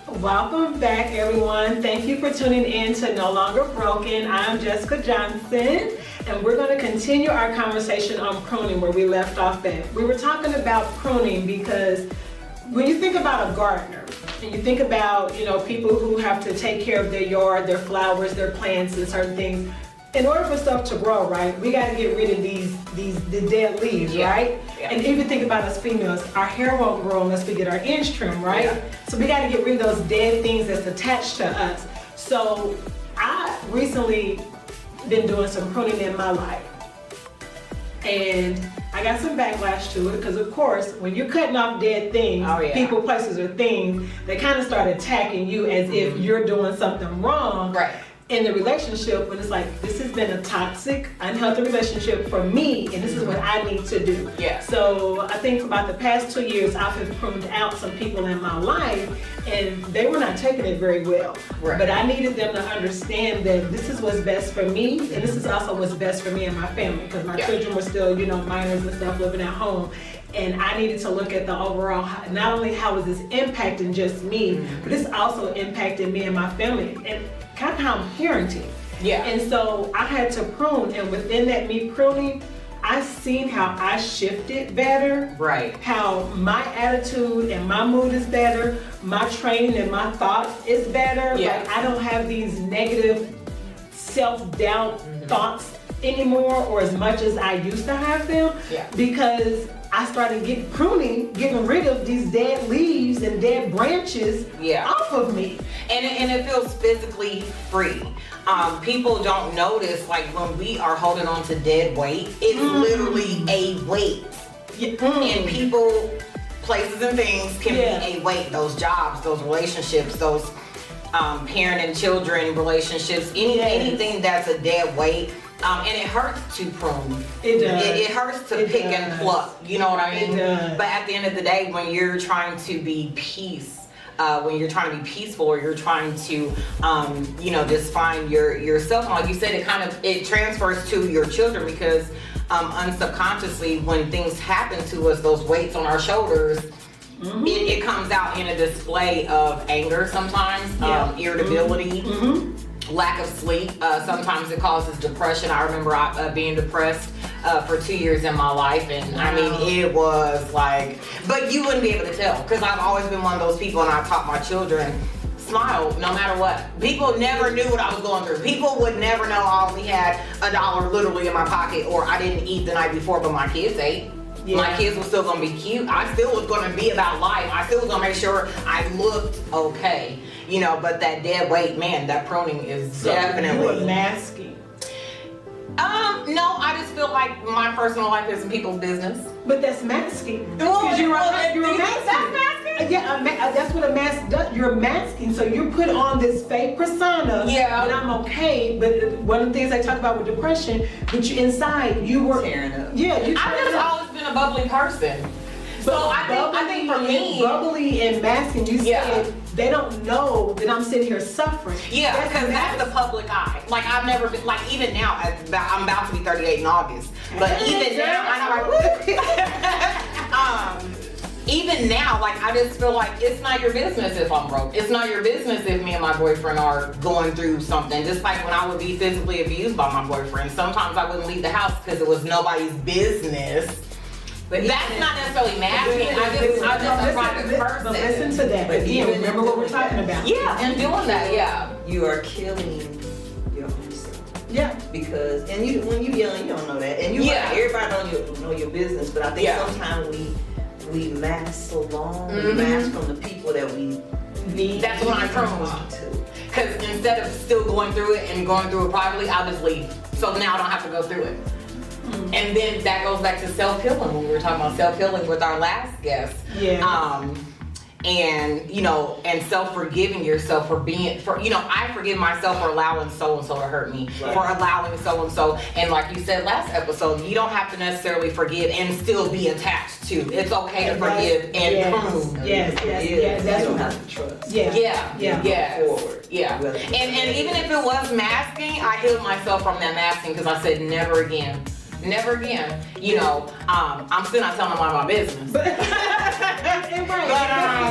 Welcome back, everyone. Thank you for tuning in to No Longer Broken. I'm Jessica Johnson, and we're going to continue our conversation on pruning where we left off at. We were talking about pruning because when you think about a gardener, and you think about, people who have to take care of their yard, their flowers, their plants, and certain things, in order for stuff to grow, right, we got to get rid of the dead leaves, right? Yeah. And even think about us females, our hair won't grow unless we get our ends trimmed, right? Yeah. So we got to get rid of those dead things that's attached to us. So I recently been doing some pruning in my life, and I got some backlash to it because, of course, when you're cutting off dead things, people, places, or things, they kind of start attacking you as if you're doing something wrong. Right. In the relationship, when it's like, this has been a toxic, unhealthy relationship for me, and this is what I need to do. Yeah. So I think for about the past 2 years, I've pruned out some people in my life, and they were not taking it very well. Right. But I needed them to understand that this is what's best for me, and this is also what's best for me and my family, because my children were still, minors and stuff, living at home. And I needed to look at the overall, not only how is this impacting just me, but it's also impacting me and my family, and kind of how I'm parenting. Yeah. And so I had to prune, and within that me pruning, I seen how I shifted better. Right. How my attitude and my mood is better, my training and my thoughts is better. Yeah. Like I don't have these negative self-doubt thoughts anymore, or as much as I used to have them. Yeah. Because I started getting rid of these dead leaves and dead branches off of me. And it feels physically free. People don't notice, like when we are holding on to dead weight, it's literally a weight. And people, places and things can be a weight. Those jobs, those relationships, those parent and children relationships, anything that's a dead weight. And it hurts to prune. It does. It hurts to pick and pluck. You know what I mean? It does. But at the end of the day, when you're trying to be when you're trying to be peaceful, or you're trying to, just find yourself. And like you said, it transfers to your children, because unsubconsciously, when things happen to us, those weights on our shoulders, it comes out in a display of anger sometimes, irritability. Lack of sleep. Sometimes it causes depression. I remember being depressed for 2 years in my life, and I mean, it was like, but you wouldn't be able to tell, because I've always been one of those people, and I taught my children, smile no matter what. People never knew what I was going through. People would never know I only had $1 literally in my pocket, or I didn't eat the night before, but my kids ate. Yeah. My kids were still gonna be cute. I still was gonna be about life. I still was gonna make sure I looked okay. But that dead weight, man, that pruning is definitely. You were masking. No, I just feel like my personal life isn't people's business. But that's masking. Because you're masking. That's masking? Yeah, that's what a mask does. You're masking, so you put on this fake persona. Yeah. And I'm okay, but one of the things I talk about with depression, but inside you were tearing up. Yeah, I've just always been a bubbly person. So I think for me, bubbly and masking, you said they don't know that I'm sitting here suffering. Yeah, because that's the public eye. Like I've never been, like even now, I'm about to be 38 in August. But even now, even now, like I just feel like it's not your business if I'm broke. It's not your business if me and my boyfriend are going through something. Just like when I would be physically abused by my boyfriend, sometimes I wouldn't leave the house because it was nobody's business. But that's not necessarily masking. I'm just a private person. But listen to that. But again, remember what we're talking about. Yeah, and doing that, you are killing your own self. Yeah. Because, and when you're young, you don't know that. And everybody don't know your business, but I think sometimes we mask so long, we mask from the people that we need. That's what I'm prone to. Because instead of still going through it and going through it privately, I'll just leave. So now I don't have to go through it. And then that goes back to self-healing, when we were talking about self-healing with our last guest. Yeah. And and self-forgiving yourself for I forgive myself for allowing so-and-so to hurt me, for allowing so-and-so. And like you said last episode, you don't have to necessarily forgive and still be attached to. It's okay to forgive and prune. Yes. That's what you have to trust. Yeah. Forward. Yeah. And even if it was masking, I healed myself from that masking, because I said never again. never again. You know, I'm still not telling them all my business. But,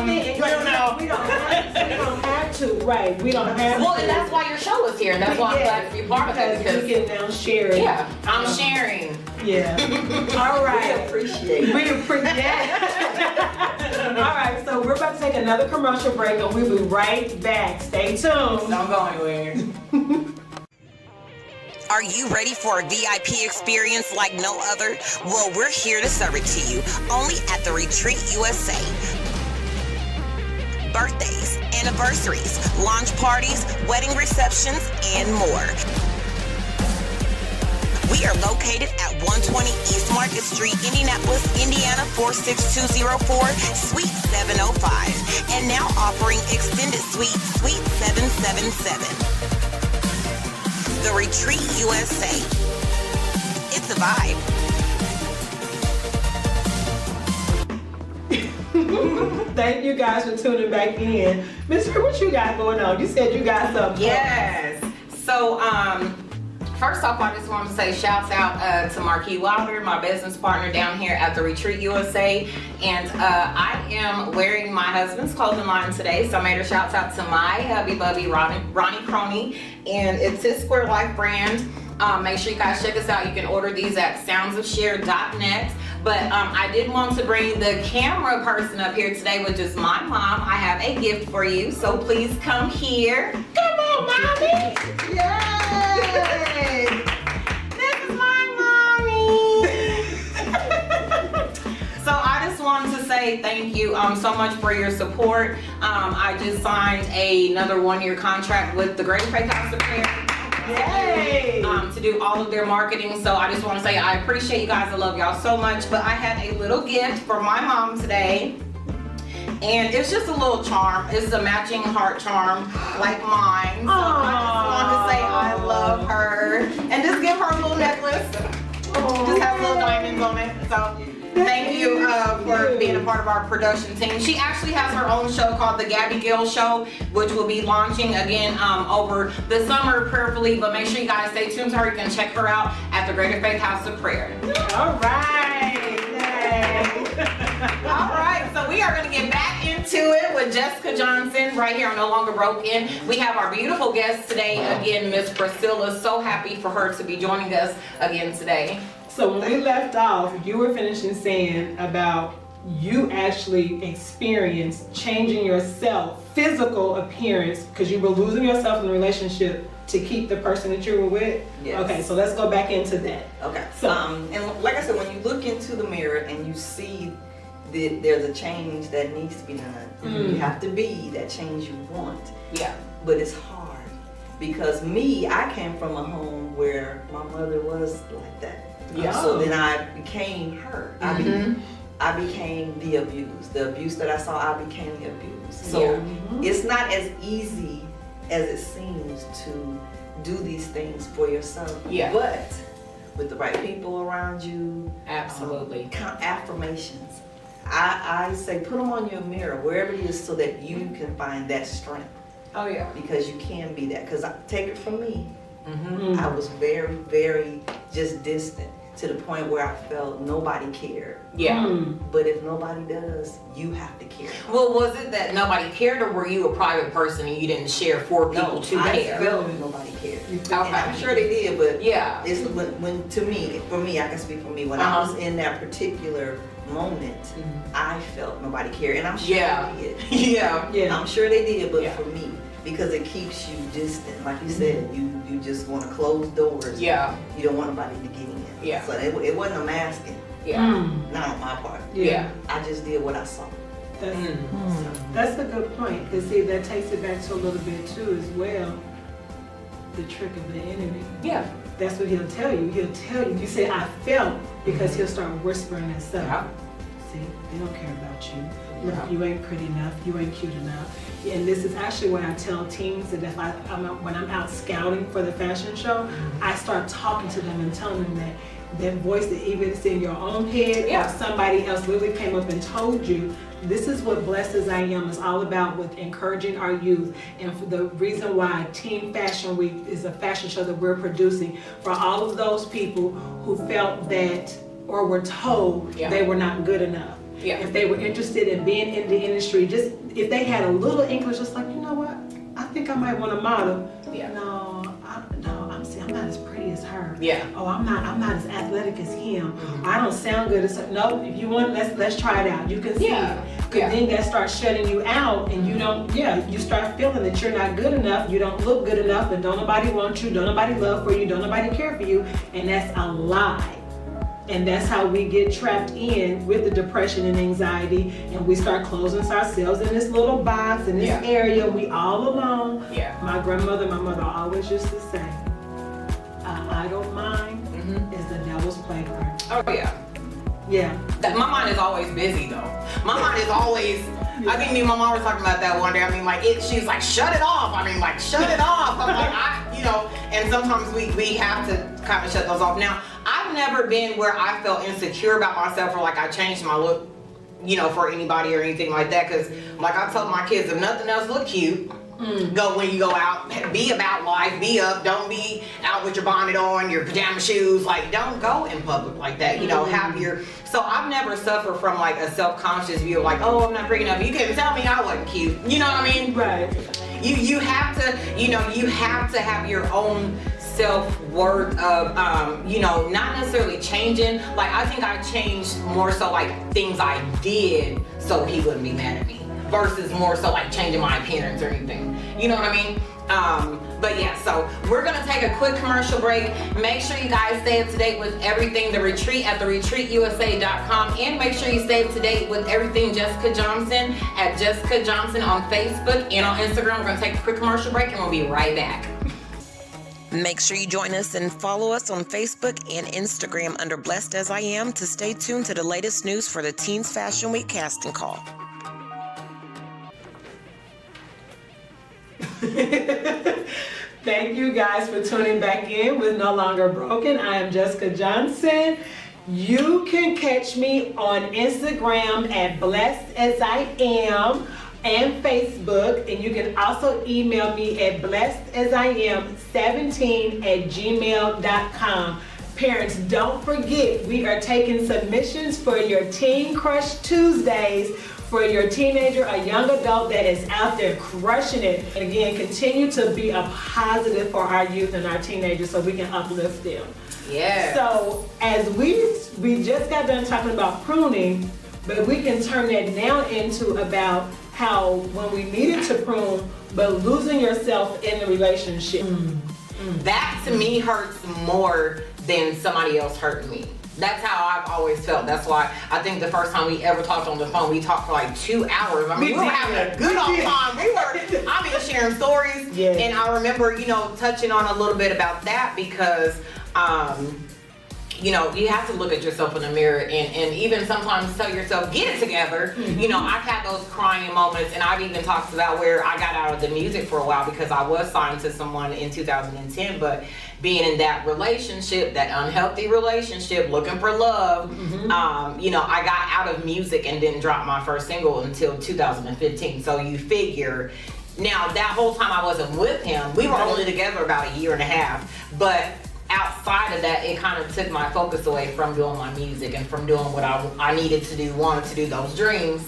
we don't have to, right? We don't have well, to. and that's why your show is here, and that's why I'm glad to be part of it, because you can now share it. Yeah, I'm sharing. Yeah. All right. We appreciate it. We appreciate it. All right, so we're about to take another commercial break, and we'll be right back. Stay tuned. Don't go anywhere. Are you ready for a VIP experience like no other? Well, we're here to serve it to you, only at the Retreat USA. Birthdays, anniversaries, launch parties, wedding receptions, and more. We are located at 120 East Market Street, Indianapolis, Indiana 46204, Suite 705, and now offering extended suite, Suite 777. The Retreat USA. It's a vibe. Thank you guys for tuning back in. Mister, what you got going on? You said you got something. Yes. So, first off, I just want to say shouts out to Marquis Wilder, my business partner down here at the Retreat USA. And I am wearing my husband's clothing line today. So I made a shouts out to my hubby bubby, Ronnie Crony. And it's his Square Life brand. Make sure you guys check us out. You can order these at soundsofshare.net. But I did want to bring the camera person up here today, which is my mom. I have a gift for you. So please come here. Come on, mommy. Yay! This is my mommy. So I just wanted to say thank you so much for your support. I just signed another 1-year contract with the Greater Faith House of Prayer. Yay! To do all of their marketing. So I just want to say I appreciate you guys. I love y'all so much. But I had a little gift for my mom today. And it's just a little charm. It's a matching heart charm like mine. So I just want to say I love her. And just give her a little necklace. Just have little diamonds on it. So thank you for being a part of our production team. She actually has her own show called The Gabby Gill Show, which will be launching again over the summer prayerfully. But make sure you guys stay tuned to her. You can check her out at the Greater Faith House of Prayer. All right. Yay. All right, so we are going to get back into it with Jessica Johnson right here on No Longer Broken. We have our beautiful guest today, again, Miss Priscilla. So happy for her to be joining us again today. So when we left off, you were finishing saying about you actually experienced changing yourself, physical appearance, because you were losing yourself in the relationship to keep the person that you were with. Yes. Okay, so let's go back into that. Okay. So, and like I said, when you look into the mirror and you see that there's a change that needs to be done, you have to be that change you want. Yeah. But it's hard because I came from a home where my mother was like that. Yeah. So then I became her. I became the abuse. The abuse that I saw, I became the abuse. So it's not as easy as it seems to do these things for yourself. Yeah. But with the right people around you. Absolutely. Affirmations. I say put them on your mirror, wherever it is, so that you can find that strength. Oh, yeah. Because you can be that. Because take it from me. I was very, very just distant to the point where I felt nobody cared. Yeah. But if nobody does, you have to care. Well, was it that nobody cared, or were you a private person and you didn't share for people to care? I felt nobody cared. Okay. And I'm sure they did, but yeah. It's when to me, for me, I can speak for me. When I was in that particular moment, I felt nobody cared, and I'm sure they did. Yeah. I'm sure they did, but Yeah. for me, because it keeps you distant. Like you said, you just want to close doors. Yeah. You don't want nobody to get in. Yeah. So it wasn't a masking. Yeah. Not on my part. Yeah. I just did what I saw. That's a good point, because see, that takes it back to a little bit too as well, the trick of the enemy. Yeah. That's what he'll tell you. He'll tell you. You say, I felt, because he'll start whispering that stuff. Yeah. See, they don't care about you. Look, you ain't pretty enough. You ain't cute enough. And this is actually what I tell teens, that if when I'm out scouting for the fashion show, I start talking to them and telling them that that voiced it, even if it's in your own head or somebody else literally came up and told you. This is what Blessed as I Am is all about, with encouraging our youth. And for the reason why Teen Fashion Week is a fashion show that we're producing for all of those people who felt that or were told they were not good enough. If they were interested in being in the industry, just if they had a little English, just like, you know what, I think I might want to model. I'm not as pretty as her. Oh, I'm not as athletic as him. I don't sound good as her. No, if you want, let's try it out. You can see it. Because then that starts shutting you out, and you don't. You start feeling that you're not good enough. You don't look good enough, and don't nobody want you. Don't nobody love for you. Don't nobody care for you. And that's a lie. And that's how we get trapped in with the depression and anxiety, and we start closing ourselves in this little box, in this area, we all alone. My mother always used to say, I don't mind is the devil's playground. Oh yeah. My mind is always busy though. My mind is always, I think me and my mom were talking about that one day. I mean, like, she's like, shut it off. I mean, like, shut it off. I'm like, and sometimes we have to kind of shut those off. Now, I've never been where I felt insecure about myself, or like I changed my look, for anybody or anything like that. Cause like I told my kids, if nothing else, look cute. Go when you go out, be about life, be up, don't be out with your bonnet on, your pajama shoes, like don't go in public like that, so I've never suffered from like a self-conscious view of like, oh, I'm not pretty enough, you couldn't tell me I wasn't cute, you know what I mean? Right. You have to, you have to have your own self-worth of, not necessarily changing, like I think I changed more so like things I did so he wouldn't be mad at me. Versus more so like changing my appearance or anything. You know what I mean? But yeah, so we're gonna take a quick commercial break. Make sure you guys stay up to date with everything The Retreat at theretreatusa.com, and make sure you stay up to date with everything Jessica Johnson at Jessica Johnson on Facebook and on Instagram. We're gonna take a quick commercial break and we'll be right back. Make sure you join us and follow us on Facebook and Instagram under Blessed as I Am to stay tuned to the latest news for the Teens Fashion Week casting call. Thank you guys for tuning back in with No Longer Broken. I am Jessica Johnson. You can catch me on Instagram at Blessed as I Am and Facebook, and you can also email me at blessedasIam17@gmail.com. Parents, don't forget, we are taking submissions for your Teen Crush Tuesdays for your teenager or young adult that is out there crushing it. And again, continue to be a positive for our youth and our teenagers so we can uplift them. Yeah. So as we just got done talking about pruning, but we can turn that now into about how when we needed to prune, but losing yourself in the relationship. That to me hurts more than somebody else hurting me. That's how I've always felt. That's why I think the first time we ever talked on the phone, we talked for like 2 hours. I mean, we were having a good old time. I mean, sharing stories. Yeah. And I remember, touching on a little bit about that because, you have to look at yourself in the mirror and even sometimes tell yourself, get it together. I've had those crying moments, and I've even talked about where I got out of the music for a while because I was signed to someone in 2010, but being in that relationship, that unhealthy relationship, looking for love, I got out of music and didn't drop my first single until 2015. So you figure, now that whole time I wasn't with him, we were only together about a year and a half, but outside of that, it kind of took my focus away from doing my music and from doing what I needed to do, wanted to do those dreams,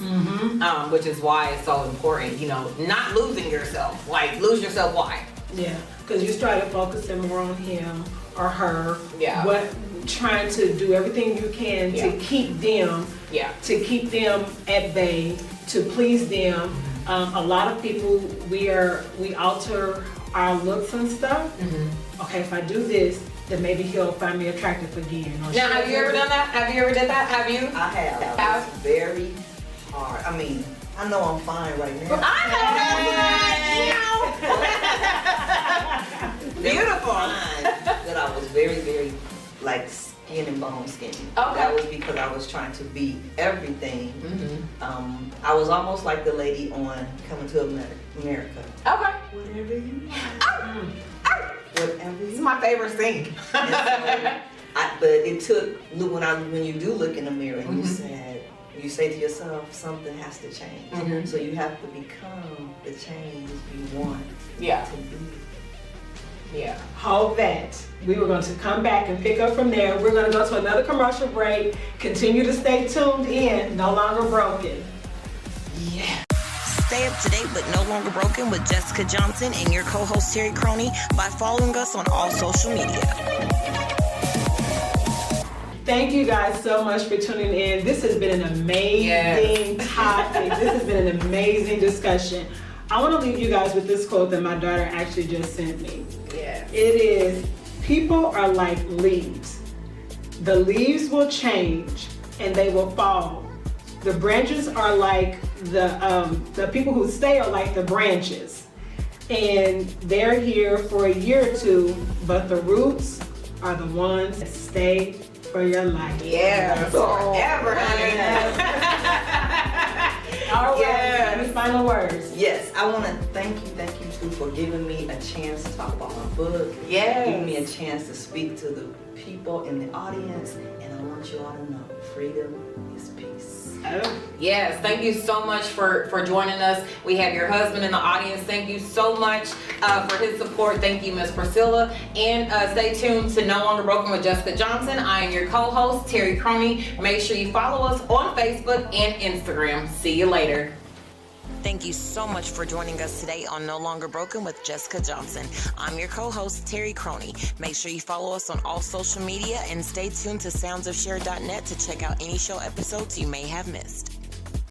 which is why it's so important, not losing yourself. Like, lose yourself, why? Yeah, because you started focusing more on him or her. Yeah. Trying to do everything you can to keep them, at bay, to please them. A lot of people, we alter our looks and stuff. Okay, if I do this, then maybe he'll find me attractive again. Now, have you ever done that? Have you ever did that? Have you? I have. It's very hard. I mean, I know I'm fine right now. Beautiful. That I was very, very like skin and bone skinny. Okay. That was because I was trying to be everything. I was almost like the lady on Coming to America. Okay. Whatever you want. Whatever This is you my favorite scene. But it took when you do look in the mirror and you say to yourself, something has to change. So you have to become the change you want to be. Yeah. Hold that. We were going to come back and pick up from there. We're going to go to another commercial break. Continue to stay tuned in. No Longer Broken. Yeah. Stay up to date but No Longer Broken with Jessica Johnson and your co-host Terry Croney by following us on all social media. Thank you guys so much for tuning in. This has been an amazing topic. This has been an amazing discussion. I want to leave you guys with this quote that my daughter actually just sent me. It is, people are like leaves. The leaves will change and they will fall. The branches are like the people who stay are like the branches. And they're here for a year or two, but the roots are the ones that stay for your life. Forever, honey. All right, any final words? Yes, I want to thank you too for giving me a chance to talk about my book. Giving me a chance to speak to the people in the audience, and I want you all to know, freedom is peace. Yes, thank you so much for joining us. We have your husband in the audience. Thank you so much for his support. Thank you, Miss Priscilla. And stay tuned to No Longer Broken with Jessica Johnson. I am your co-host, Terry Croney. Make sure you follow us on Facebook and Instagram. See you later. Thank you so much for joining us today on No Longer Broken with Jessica Johnson. I'm your co-host, Terry Croney. Make sure you follow us on all social media and stay tuned to soundsofshare.net to check out any show episodes you may have missed.